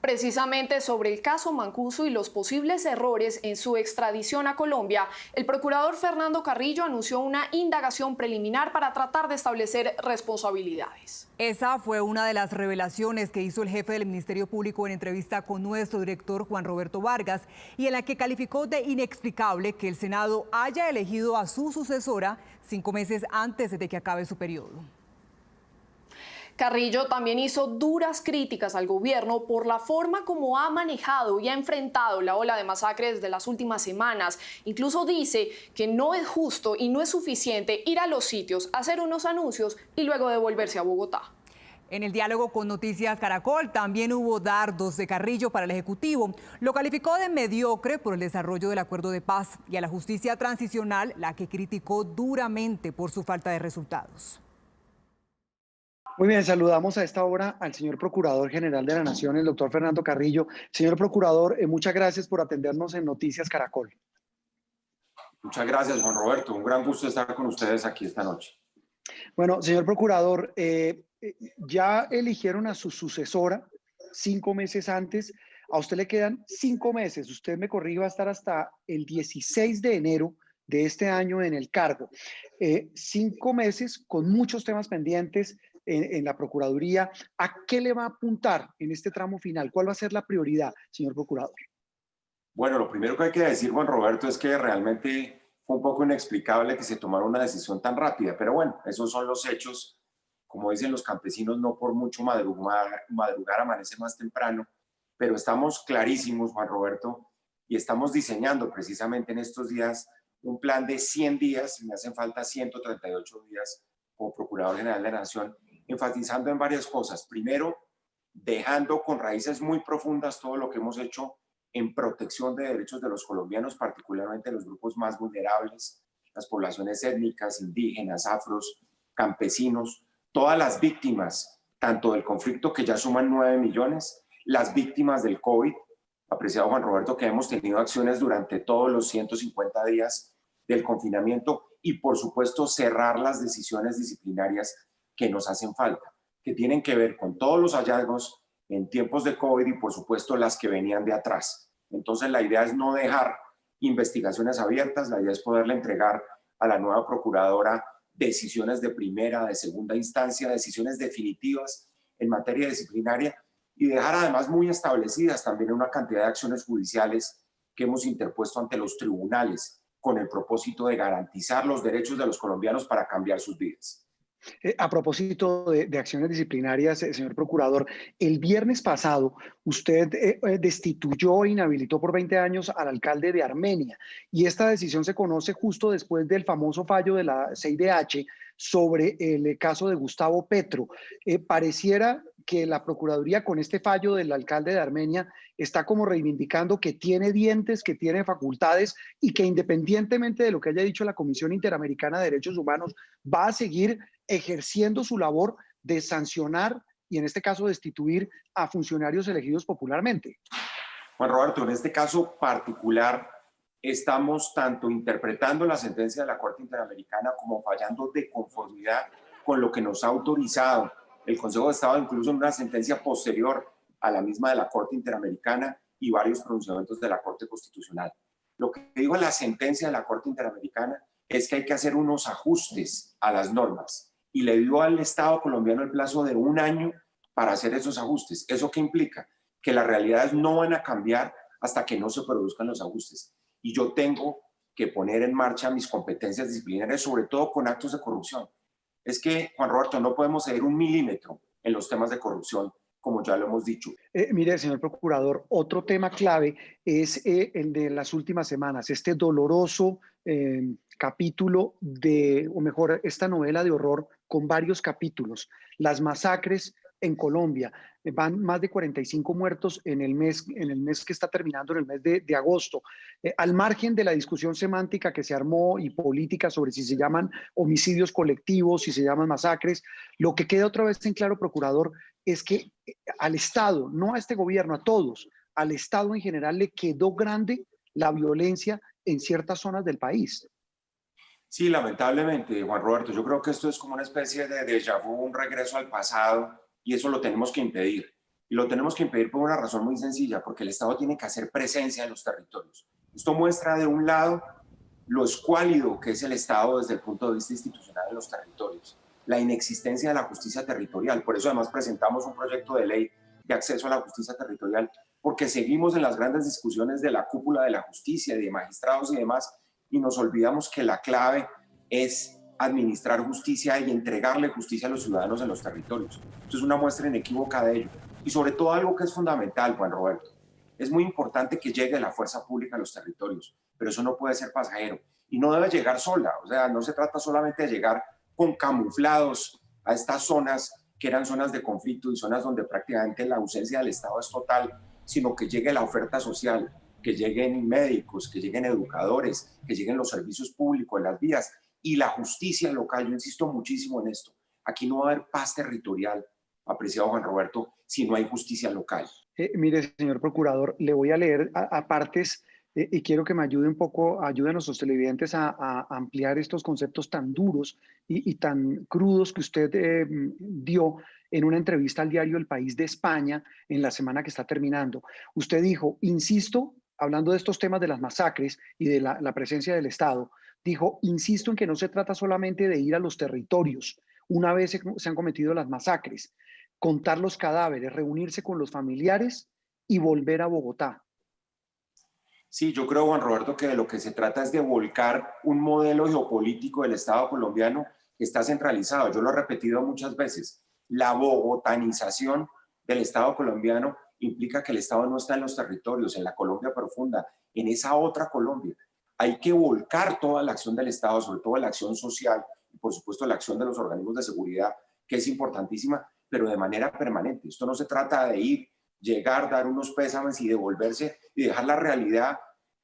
Precisamente sobre el caso Mancuso y los posibles errores en su extradición a Colombia, el procurador Fernando Carrillo anunció una indagación preliminar para tratar de establecer responsabilidades. Esa fue una de las revelaciones que hizo el jefe del Ministerio Público en entrevista con nuestro director Juan Roberto Vargas y en la que calificó de inexplicable que el Senado haya elegido a su sucesora 5 meses antes de que acabe su periodo. Carrillo también hizo duras críticas al gobierno por la forma como ha manejado y ha enfrentado la ola de masacres de las últimas semanas. Incluso dice que no es justo y no es suficiente ir a los sitios, hacer unos anuncios y luego devolverse a Bogotá. En el diálogo con Noticias Caracol también hubo dardos de Carrillo para el Ejecutivo. Lo calificó de mediocre por el desarrollo del acuerdo de paz y a la justicia transicional, la que criticó duramente por su falta de resultados. Muy bien, saludamos a esta hora al señor Procurador General de la Nación, el doctor Fernando Carrillo. Señor Procurador, muchas gracias por atendernos en Noticias Caracol. Muchas gracias, Juan Roberto. Un gran gusto estar con ustedes aquí esta noche. Bueno, señor Procurador, ya eligieron a su sucesora 5 meses antes. A usted le quedan 5 meses. Usted me corrige, va a estar hasta el 16 de enero de este año en el cargo. 5 meses con muchos temas pendientes en la Procuraduría. ¿A qué le va a apuntar en este tramo final? ¿Cuál va a ser la prioridad, señor Procurador? Bueno, lo primero que hay que decir, Juan Roberto, es que realmente fue un poco inexplicable que se tomara una decisión tan rápida, pero bueno, esos son los hechos. Como dicen los campesinos, no por mucho madrugar amanece más temprano, pero estamos clarísimos, Juan Roberto, y estamos diseñando precisamente en estos días un plan de 100 días, me hacen falta 138 días como Procurador General de la Nación, enfatizando en varias cosas. Primero, dejando con raíces muy profundas todo lo que hemos hecho en protección de derechos de los colombianos, particularmente los grupos más vulnerables, las poblaciones étnicas, indígenas, afros, campesinos, todas las víctimas, tanto del conflicto que ya suman 9 millones, las víctimas del COVID, apreciado Juan Roberto, que hemos tenido acciones durante todos los 150 días del confinamiento y por supuesto cerrar las decisiones disciplinarias que nos hacen falta, que tienen que ver con todos los hallazgos en tiempos de COVID y por supuesto las que venían de atrás. Entonces la idea es no dejar investigaciones abiertas, la idea es poderle entregar a la nueva procuradora decisiones de primera, de segunda instancia, decisiones definitivas en materia disciplinaria y dejar además muy establecidas también una cantidad de acciones judiciales que hemos interpuesto ante los tribunales con el propósito de garantizar los derechos de los colombianos para cambiar sus vidas. A propósito de acciones disciplinarias, señor Procurador, el viernes pasado usted destituyó e inhabilitó por 20 años al alcalde de Armenia y esta decisión se conoce justo después del famoso fallo de la CIDH sobre el caso de Gustavo Petro. Pareciera que la Procuraduría con este fallo del alcalde de Armenia está como reivindicando que tiene dientes, que tiene facultades y que independientemente de lo que haya dicho la Comisión Interamericana de Derechos Humanos, va a seguir ejerciendo su labor de sancionar y en este caso destituir a funcionarios elegidos popularmente. Juan Roberto, en este caso particular estamos tanto interpretando la sentencia de la Corte Interamericana como fallando de conformidad con lo que nos ha autorizado el Consejo de Estado, incluso en una sentencia posterior a la misma de la Corte Interamericana y varios pronunciamientos de la Corte Constitucional. Lo que digo en la sentencia de la Corte Interamericana es que hay que hacer unos ajustes a las normas y le dio al Estado colombiano el plazo de 1 año para hacer esos ajustes. ¿Eso qué implica? Que las realidades no van a cambiar hasta que no se produzcan los ajustes. Y yo tengo que poner en marcha mis competencias disciplinarias, sobre todo con actos de corrupción. Es que, Juan Roberto, no podemos ceder 1 milímetro en los temas de corrupción, como ya lo hemos dicho. Mire, señor Procurador, otro tema clave es el de las últimas semanas, este doloroso capítulo de, o mejor, esta novela de horror con varios capítulos, las masacres en Colombia. Van más de 45 muertos en el mes que está terminando, en el mes de agosto. Al margen de la discusión semántica que se armó y política sobre si se llaman homicidios colectivos, si se llaman masacres, lo que queda otra vez en claro, Procurador, es que al Estado, no a este gobierno, a todos, al Estado en general le quedó grande la violencia en ciertas zonas del país. Sí, lamentablemente, Juan Roberto, yo creo que esto es como una especie de déjà vu, un regreso al pasado, y eso lo tenemos que impedir. Y lo tenemos que impedir por una razón muy sencilla, porque el Estado tiene que hacer presencia en los territorios. Esto muestra de un lado lo escuálido que es el Estado desde el punto de vista institucional en los territorios, la inexistencia de la justicia territorial. Por eso además presentamos un proyecto de ley de acceso a la justicia territorial, porque seguimos en las grandes discusiones de la cúpula de la justicia, de magistrados y demás, y nos olvidamos que la clave es administrar justicia y entregarle justicia a los ciudadanos en los territorios. Esto es una muestra inequívoca de ello. Y sobre todo algo que es fundamental, Juan Roberto, es muy importante que llegue la fuerza pública a los territorios, pero eso no puede ser pasajero y no debe llegar sola. O sea, no se trata solamente de llegar con camuflados a estas zonas que eran zonas de conflicto y zonas donde prácticamente la ausencia del Estado es total, sino que llegue la oferta social, que lleguen médicos, que lleguen educadores, que lleguen los servicios públicos, las vías y la justicia local. Yo insisto muchísimo en esto. Aquí no va a haber paz territorial, apreciado Juan Roberto, si no hay justicia local. Mire, señor procurador, le voy a leer a partes y quiero que me ayude un poco, ayude a nuestros televidentes a ampliar estos conceptos tan duros y tan crudos que usted dio en una entrevista al diario El País de España en la semana que está terminando. Usted dijo, insisto, hablando de estos temas de las masacres y de la presencia del Estado, dijo, insisto en que no se trata solamente de ir a los territorios una vez se han cometido las masacres, contar los cadáveres, reunirse con los familiares y volver a Bogotá. Sí, yo creo, Juan Roberto, que de lo que se trata es de volcar un modelo geopolítico del Estado colombiano que está centralizado. Yo lo he repetido muchas veces. La bogotanización del Estado colombiano implica que el Estado no está en los territorios, en la Colombia profunda, en esa otra Colombia. Hay que volcar toda la acción del Estado, sobre todo la acción social y, por supuesto, la acción de los organismos de seguridad, que es importantísima, pero de manera permanente. Esto no se trata de ir, llegar, dar unos pésames y devolverse y dejar la realidad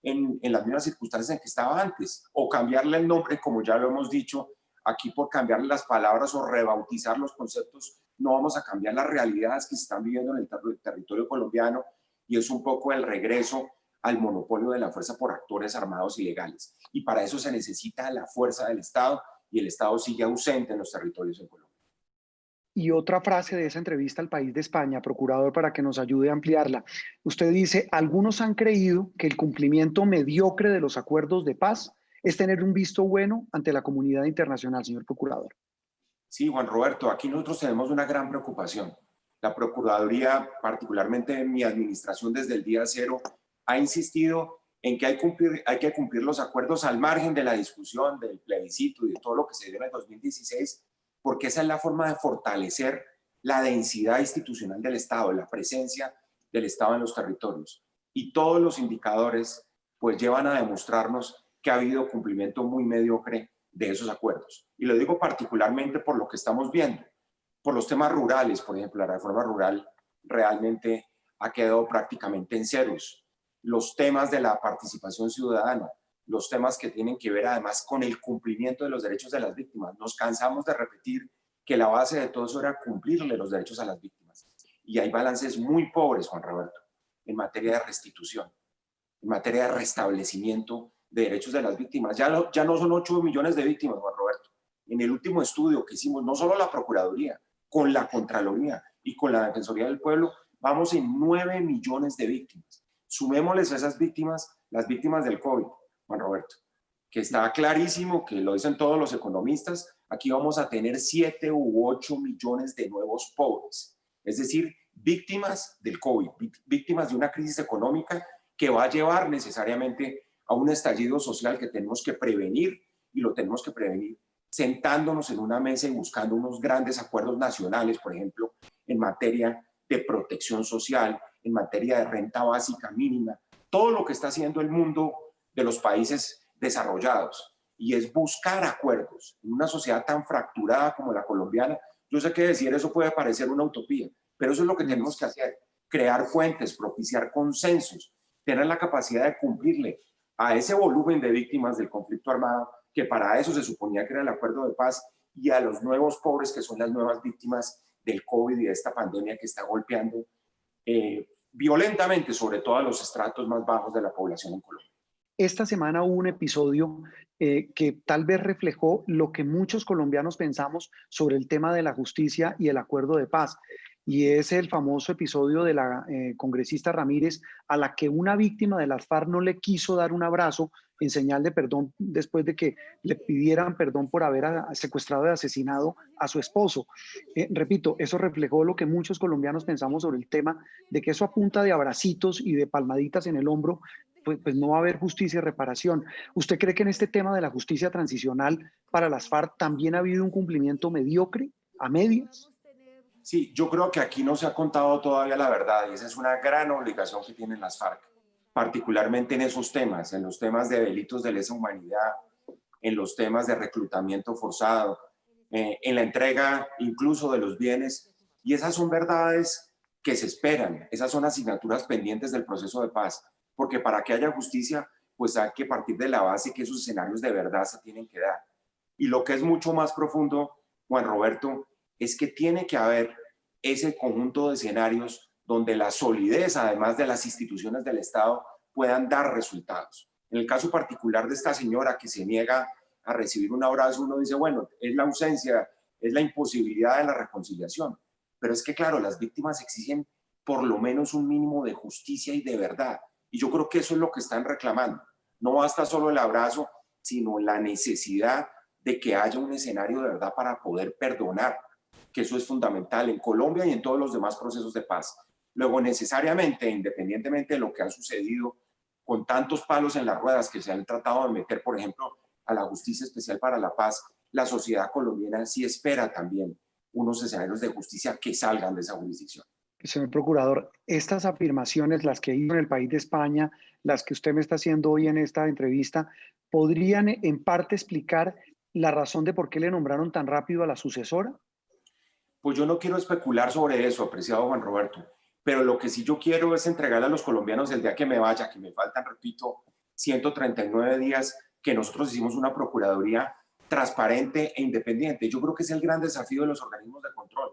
en las mismas circunstancias en que estaba antes, o cambiarle el nombre, como ya lo hemos dicho, aquí por cambiarle las palabras o rebautizar los conceptos, no vamos a cambiar las realidades que se están viviendo en el territorio colombiano, y es un poco el regreso al monopolio de la fuerza por actores armados ilegales. Y para eso se necesita la fuerza del Estado, y el Estado sigue ausente en los territorios en Colombia. Y otra frase de esa entrevista al País de España, procurador, para que nos ayude a ampliarla. Usted dice, algunos han creído que el cumplimiento mediocre de los acuerdos de paz es tener un visto bueno ante la comunidad internacional, señor procurador. Sí, Juan Roberto, aquí nosotros tenemos una gran preocupación. La Procuraduría, particularmente en mi administración desde el día cero, ha insistido en que hay que cumplir los acuerdos al margen de la discusión, del plebiscito y de todo lo que se dio en el 2016, porque esa es la forma de fortalecer la densidad institucional del Estado, la presencia del Estado en los territorios. Y todos los indicadores pues llevan a demostrarnos que ha habido cumplimiento muy mediocre de esos acuerdos. Y lo digo particularmente por lo que estamos viendo, por los temas rurales. Por ejemplo, la reforma rural realmente ha quedado prácticamente en ceros. Los temas de la participación ciudadana, los temas que tienen que ver además con el cumplimiento de los derechos de las víctimas. Nos cansamos de repetir que la base de todo eso era cumplirle los derechos a las víctimas. Y hay balances muy pobres, Juan Roberto, en materia de restitución, en materia de restablecimiento de derechos de las víctimas. Ya no son 8 millones de víctimas, Juan Roberto. En el último estudio que hicimos, no solo la Procuraduría, con la Contraloría y con la Defensoría del Pueblo, vamos en 9 millones de víctimas. Sumémosles a esas víctimas, las víctimas del COVID, Juan Roberto, que está clarísimo, que lo dicen todos los economistas, aquí vamos a tener 7 u 8 millones de nuevos pobres. Es decir, víctimas del COVID, víctimas de una crisis económica que va a llevar necesariamente a un estallido social que tenemos que prevenir, y lo tenemos que prevenir sentándonos en una mesa y buscando unos grandes acuerdos nacionales, por ejemplo, en materia de protección social, en materia de renta básica mínima, todo lo que está haciendo el mundo de los países desarrollados, y es buscar acuerdos en una sociedad tan fracturada como la colombiana. Yo sé que decir eso puede parecer una utopía, pero eso es lo que tenemos que hacer, crear fuentes, propiciar consensos, tener la capacidad de cumplirle a ese volumen de víctimas del conflicto armado, que para eso se suponía que era el acuerdo de paz, y a los nuevos pobres, que son las nuevas víctimas del COVID y de esta pandemia que está golpeando violentamente, sobre todo a los estratos más bajos de la población en Colombia. Esta semana hubo un episodio que tal vez reflejó lo que muchos colombianos pensamos sobre el tema de la justicia y el acuerdo de paz. y es el famoso episodio de la congresista Ramírez, a la que una víctima de las FARC no le quiso dar un abrazo en señal de perdón después de que le pidieran perdón por haber secuestrado y asesinado a su esposo. Repito, eso reflejó lo que muchos colombianos pensamos sobre el tema, de que eso a punta de abracitos y de palmaditas en el hombro, pues no va a haber justicia y reparación. ¿Usted cree que en este tema de la justicia transicional para las FARC también ha habido un cumplimiento mediocre, a medias? Sí, yo creo que aquí no se ha contado todavía la verdad y esa es una gran obligación que tienen las FARC, particularmente en esos temas, en los temas de delitos de lesa humanidad, en los temas de reclutamiento forzado, en la entrega incluso de los bienes. Y esas son verdades que se esperan, esas son asignaturas pendientes del proceso de paz, porque para que haya justicia, pues hay que partir de la base que esos escenarios de verdad se tienen que dar. Y lo que es mucho más profundo, Juan Roberto, es que tiene que haber ese conjunto de escenarios donde la solidez, además de las instituciones del Estado, puedan dar resultados. En el caso particular de esta señora que se niega a recibir un abrazo, uno dice, bueno, es la ausencia, es la imposibilidad de la reconciliación. Pero es que, claro, las víctimas exigen por lo menos un mínimo de justicia y de verdad. Y yo creo que eso es lo que están reclamando. No basta solo el abrazo, sino la necesidad de que haya un escenario de verdad para poder perdonar, que eso es fundamental en Colombia y en todos los demás procesos de paz. Luego, necesariamente, independientemente de lo que ha sucedido, con tantos palos en las ruedas que se han tratado de meter, por ejemplo, a la Justicia Especial para la Paz, la sociedad colombiana sí espera también unos escenarios de justicia que salgan de esa jurisdicción. Señor Procurador, estas afirmaciones, las que hizo en el país de España, las que usted me está haciendo hoy en esta entrevista, ¿podrían en parte explicar la razón de por qué le nombraron tan rápido a la sucesora? Pues yo no quiero especular sobre eso, apreciado Juan Roberto, pero lo que sí yo quiero es entregarle a los colombianos el día que me vaya, que me faltan, repito, 139 días, que nosotros hicimos una procuraduría transparente e independiente. Yo creo que es el gran desafío de los organismos de control.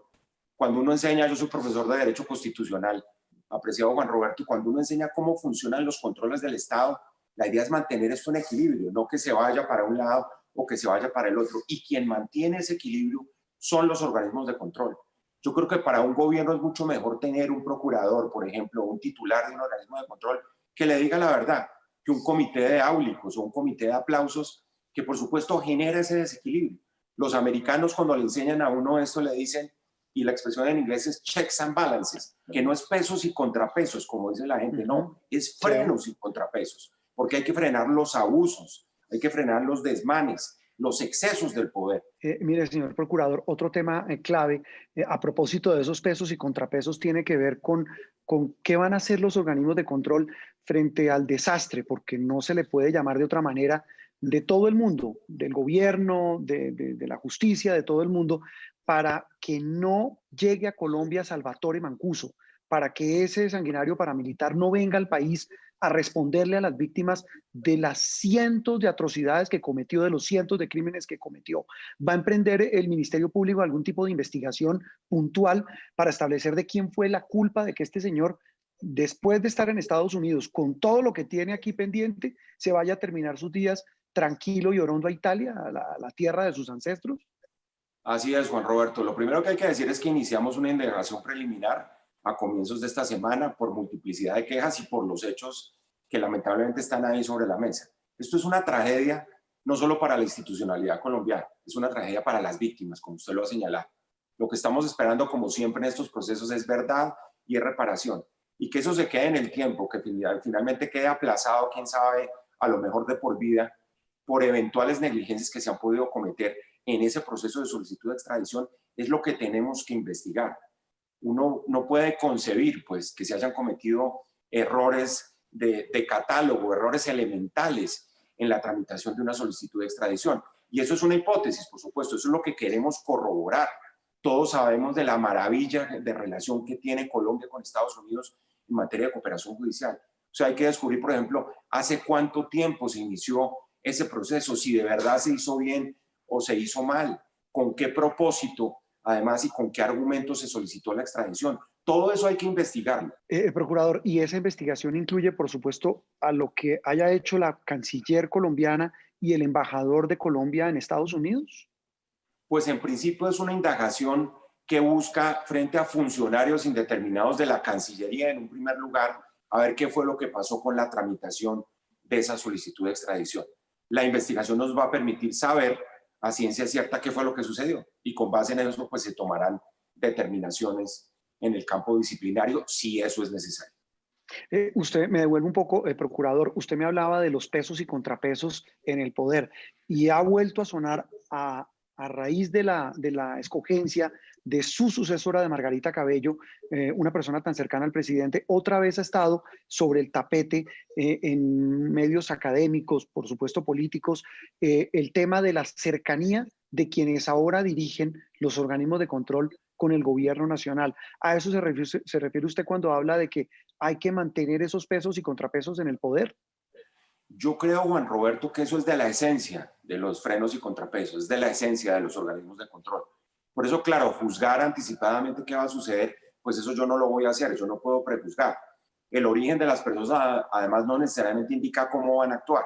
Cuando uno enseña, yo soy profesor de Derecho Constitucional, apreciado Juan Roberto, y cuando uno enseña cómo funcionan los controles del Estado, la idea es mantener esto en equilibrio, no que se vaya para un lado o que se vaya para el otro. Y quien mantiene ese equilibrio son los organismos de control. Yo creo que para un gobierno es mucho mejor tener un procurador, por ejemplo, un titular de un organismo de control que le diga la verdad, que un comité de áulicos o un comité de aplausos que por supuesto genera ese desequilibrio. Los americanos cuando le enseñan a uno esto le dicen, y la expresión en inglés es checks and balances, que no es pesos y contrapesos, como dice la gente, no, es frenos y contrapesos, porque hay que frenar los abusos, hay que frenar los desmanes, los excesos del poder. Mire, señor Procurador, otro tema clave a propósito de esos pesos y contrapesos tiene que ver con qué van a hacer los organismos de control frente al desastre, porque no se le puede llamar de otra manera, de todo el mundo, del gobierno, de la justicia, de todo el mundo, para que no llegue a Colombia Salvatore Mancuso, para que ese sanguinario paramilitar no venga al país a responderle a las víctimas de las cientos de atrocidades que cometió, de los cientos de crímenes que cometió. ¿Va a emprender el Ministerio Público algún tipo de investigación puntual para establecer de quién fue la culpa de que este señor, después de estar en Estados Unidos, con todo lo que tiene aquí pendiente, se vaya a terminar sus días tranquilo y orondo a Italia, a la tierra de sus ancestros? Así es, Juan Roberto. Lo primero que hay que decir es que iniciamos una indagación preliminar a comienzos de esta semana por multiplicidad de quejas y por los hechos que lamentablemente están ahí sobre la mesa. Esto es una tragedia no solo para la institucionalidad colombiana, es una tragedia para las víctimas, como usted lo ha señalado. Lo que estamos esperando, como siempre en estos procesos, es verdad y es reparación. Y que eso se quede en el tiempo, que finalmente quede aplazado, quién sabe, a lo mejor de por vida, por eventuales negligencias que se han podido cometer en ese proceso de solicitud de extradición, es lo que tenemos que investigar. Uno no puede concebir pues, que se hayan cometido errores de catálogo, errores elementales en la tramitación de una solicitud de extradición. Y eso es una hipótesis, por supuesto, eso es lo que queremos corroborar. Todos sabemos de la maravilla de relación que tiene Colombia con Estados Unidos en materia de cooperación judicial. O sea, hay que descubrir, por ejemplo, hace cuánto tiempo se inició ese proceso, si de verdad se hizo bien o se hizo mal, con qué propósito, además, y con qué argumentos se solicitó la extradición. Todo eso hay que investigarlo. Procurador, y esa investigación incluye, por supuesto, a lo que haya hecho la canciller colombiana y el embajador de Colombia en Estados Unidos. Pues en principio es una indagación que busca frente a funcionarios indeterminados de la Cancillería, en un primer lugar, a ver qué fue lo que pasó con la tramitación de esa solicitud de extradición. La investigación nos va a permitir saber a ciencia cierta qué fue lo que sucedió y con base en eso pues se tomarán determinaciones en el campo disciplinario si eso es necesario. Usted me devuelve un poco, procurador, usted me hablaba de los pesos y contrapesos en el poder y ha vuelto a sonar a raíz de la escogencia de su sucesora de Margarita Cabello, una persona tan cercana al presidente, otra vez ha estado sobre el tapete en medios académicos, por supuesto políticos, el tema de la cercanía de quienes ahora dirigen los organismos de control con el gobierno nacional. ¿A eso se refiere usted cuando habla de que hay que mantener esos pesos y contrapesos en el poder? Yo creo, Juan Roberto, que eso es de la esencia de los frenos y contrapesos, es de la esencia de los organismos de control. Por eso, claro, juzgar anticipadamente qué va a suceder, pues eso yo no lo voy a hacer, yo no puedo prejuzgar. El origen de las personas, además, no necesariamente indica cómo van a actuar.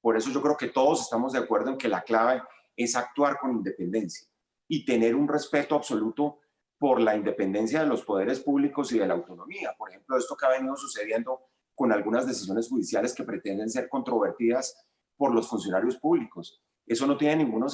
Por eso yo creo que todos estamos de acuerdo en que la clave es actuar con independencia y tener un respeto absoluto por la independencia de los poderes públicos y de la autonomía. Por ejemplo, esto que ha venido sucediendo con algunas decisiones judiciales que pretenden ser controvertidas por los funcionarios públicos. Eso no tiene ningún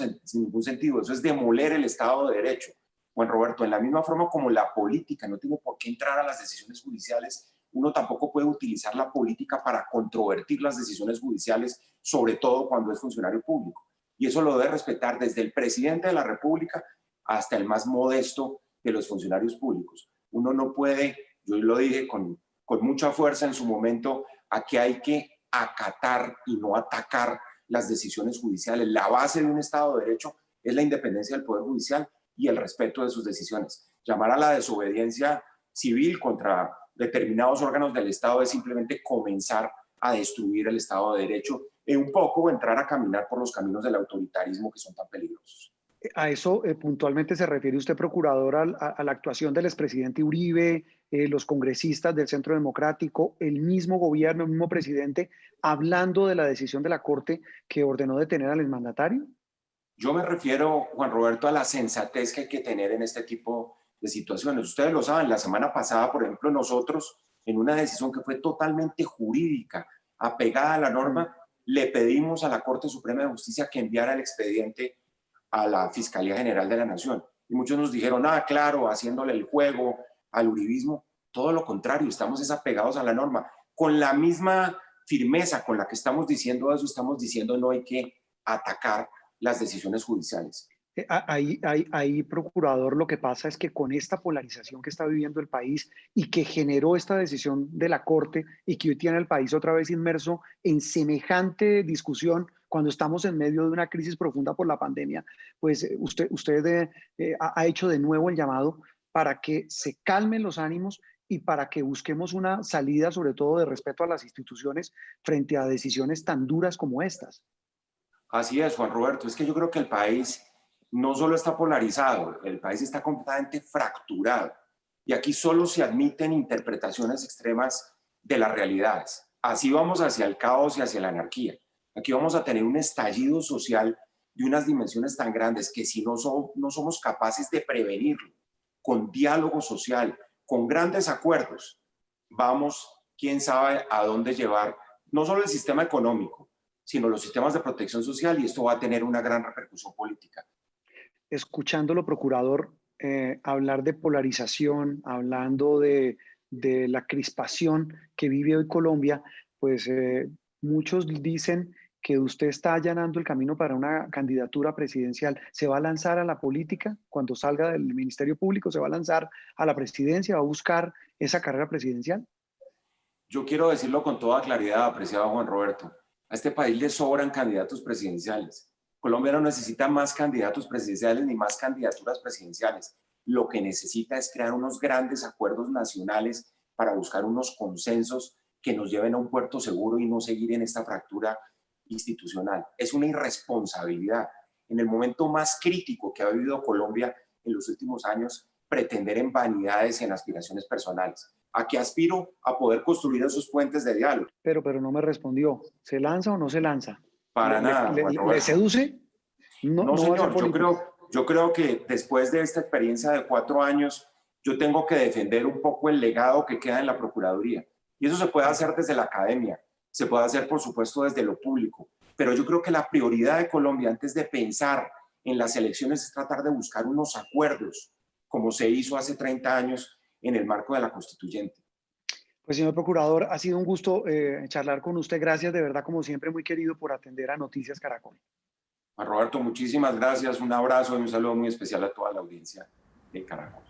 sentido, eso es demoler el Estado de Derecho. Juan Roberto, en la misma forma como la política no tiene por qué entrar a las decisiones judiciales, uno tampoco puede utilizar la política para controvertir las decisiones judiciales, sobre todo cuando es funcionario público. Y eso lo debe respetar desde el presidente de la República hasta el más modesto de los funcionarios públicos. Uno no puede, yo lo dije con mucha fuerza en su momento, aquí hay que acatar y no atacar las decisiones judiciales. La base de un Estado de Derecho es la independencia del Poder Judicial y el respeto de sus decisiones. Llamar a la desobediencia civil contra determinados órganos del Estado es simplemente comenzar a destruir el Estado de Derecho y un poco entrar a caminar por los caminos del autoritarismo que son tan peligrosos. A eso puntualmente se refiere usted, procurador, a la actuación del expresidente Uribe, los congresistas del Centro Democrático, el mismo gobierno, el mismo presidente, hablando de la decisión de la Corte que ordenó detener al exmandatario. Yo me refiero, Juan Roberto, a la sensatez que hay que tener en este tipo de situaciones. Ustedes lo saben, la semana pasada, por ejemplo, nosotros, en una decisión que fue totalmente jurídica, apegada a la norma, le pedimos a la Corte Suprema de Justicia que enviara el expediente a la Fiscalía General de la Nación. Y muchos nos dijeron, claro, haciéndole el juego al uribismo. Todo lo contrario, estamos desapegados a la norma. Con la misma firmeza con la que estamos diciendo eso, estamos diciendo no hay que atacar las decisiones judiciales. Ahí, procurador, lo que pasa es que con esta polarización que está viviendo el país y que generó esta decisión de la Corte y que hoy tiene el país otra vez inmerso en semejante discusión cuando estamos en medio de una crisis profunda por la pandemia, pues usted ha hecho de nuevo el llamado para que se calmen los ánimos y para que busquemos una salida, sobre todo de respeto a las instituciones, frente a decisiones tan duras como estas. Así es, Juan Roberto, es que yo creo que el país no solo está polarizado, el país está completamente fracturado. Y aquí solo se admiten interpretaciones extremas de las realidades. Así vamos hacia el caos y hacia la anarquía. Aquí vamos a tener un estallido social de unas dimensiones tan grandes que si no somos capaces de prevenirlo con diálogo social, con grandes acuerdos, vamos, quién sabe a dónde llevar no solo el sistema económico, sino los sistemas de protección social, y esto va a tener una gran repercusión política. Escuchándolo, procurador, hablar de polarización, hablando de la crispación que vive hoy Colombia, pues muchos dicen que usted está allanando el camino para una candidatura presidencial. ¿Se va a lanzar a la política cuando salga del Ministerio Público? ¿Se va a lanzar a la presidencia? ¿Va a buscar esa carrera presidencial? Yo quiero decirlo con toda claridad, apreciado Juan Roberto. A este país le sobran candidatos presidenciales. Colombia no necesita más candidatos presidenciales ni más candidaturas presidenciales. Lo que necesita es crear unos grandes acuerdos nacionales para buscar unos consensos que nos lleven a un puerto seguro y no seguir en esta fractura institucional. Es una irresponsabilidad. En el momento más crítico que ha vivido Colombia en los últimos años, pretender en vanidades y en aspiraciones personales. ¿A qué aspiro? A poder construir esos puentes de diálogo. Pero no me respondió. ¿Se lanza o no se lanza? Para nada. ¿Le seduce? No, señor, Yo creo que después de esta experiencia de 4 años, yo tengo que defender un poco el legado que queda en la Procuraduría. Y eso se puede hacer desde la academia, se puede hacer, por supuesto, desde lo público. Pero yo creo que la prioridad de Colombia, antes de pensar en las elecciones, es tratar de buscar unos acuerdos, como se hizo hace 30 años en el marco de la Constituyente. Pues, señor Procurador, ha sido un gusto charlar con usted. Gracias, de verdad, como siempre, muy querido por atender a Noticias Caracol. Juan Roberto, muchísimas gracias, un abrazo y un saludo muy especial a toda la audiencia de Caracol.